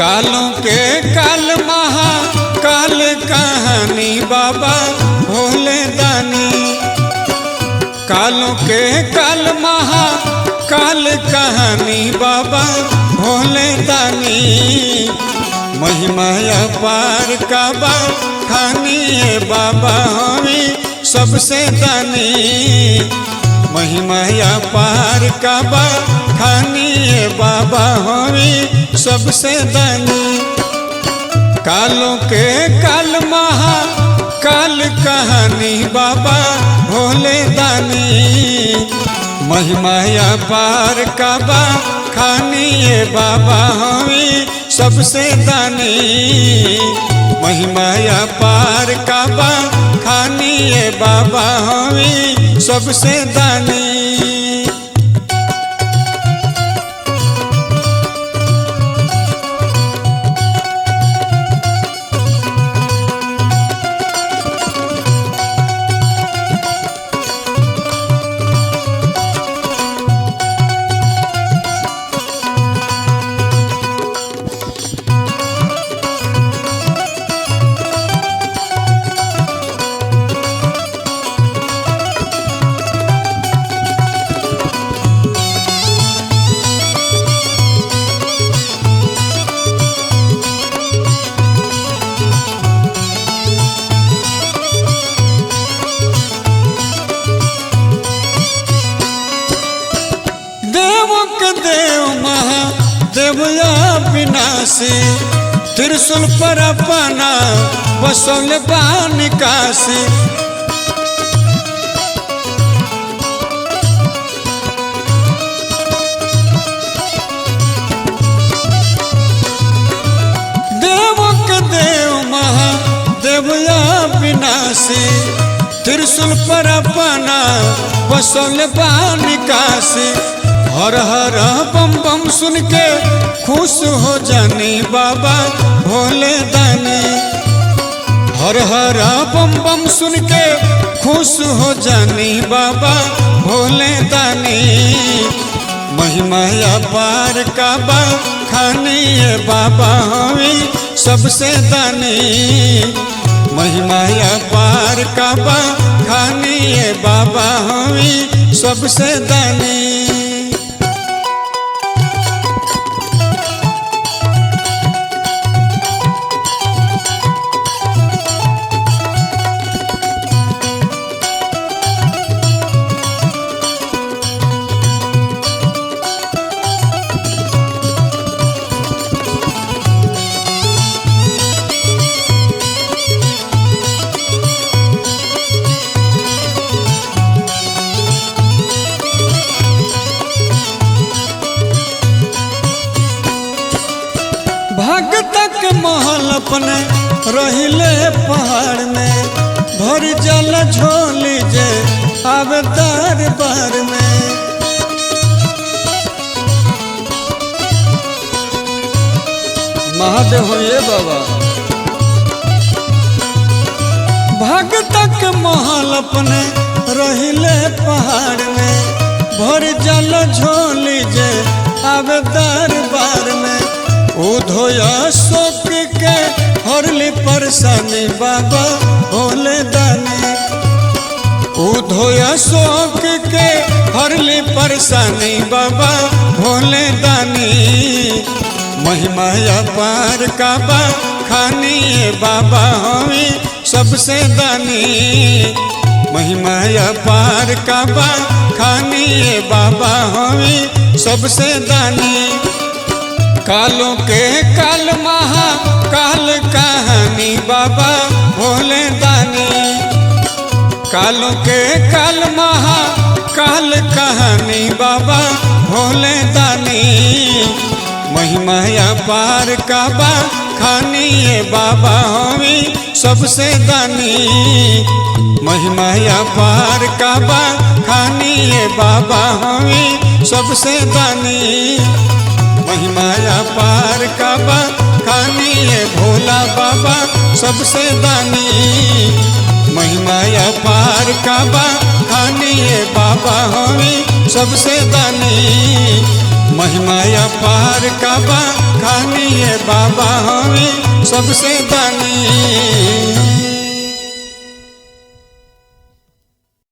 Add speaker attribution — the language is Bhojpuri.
Speaker 1: कालों के काल महाकाल कहानी बाबा भोले दानी। कालों के काल महाकाल कहानी बाबा भोले दानी। महिमा अपार का बखानी बाबा हमें सबसे दानी। महिमा अपार का बखानी बाबा हमें सबसे दानी। कालों के काल महाकाल कहानी बाबा भोले दानी। महिमा अपार का बखानी बाबा हमें सबसे दानी। महिमा अपार का बखानी बाबा हमें सबसे दानी। देव महादेव अविनाशी त्रिशूल पर अपना बसौल बानी काशी। देवों के देव महादेव अविनाशी त्रिशूल पर अपना बसौल बानी काशी। हर हर बम बम सुन के खुश हो जानी बाबा भोले दानी। हर हर बम बम सुन के खुश हो जानी बाबा भोले दानी। महिमा अपार का बखानी बाबा हमें सबसे दानी। महिमा अपार का बखानी बाबा हमें सबसे दानी। भगतक महल अपने रहिले पहाड़ में भर जल झोली जे अब दरबार में। महादेव हो ये बाबा। भगतक महल अपने रहिले पहाड़ में भर जल झोली जे अब दरबार में। उधोया शोक के हरली परेशानी बाबा भोले दानी। उधोया शोक के हरली परेशानी बाबा भोले दानी। महिमा अपार का बखानी बाबा हमें सबसे दानी। महिमा अपार का बखानी बाबा हमें सबसे दानी। कालों के काल महाकाल कहानी बाबा भोले दानी। कालों के काल महाकाल कहानी बाबा भोले दानी। महिमा अपार का बखानी बाबा हमें सबसे दानी। महिमा अपार का बखानी बाबा हमें सबसे दानी। महिमा अपार का बखानी भोला बाबा सबसे दानी। महिमा अपार का बखानी बाबा हमें सबसे दानी। महिमा पार का बा कहानी ये बाबा हमें सबसे दानी।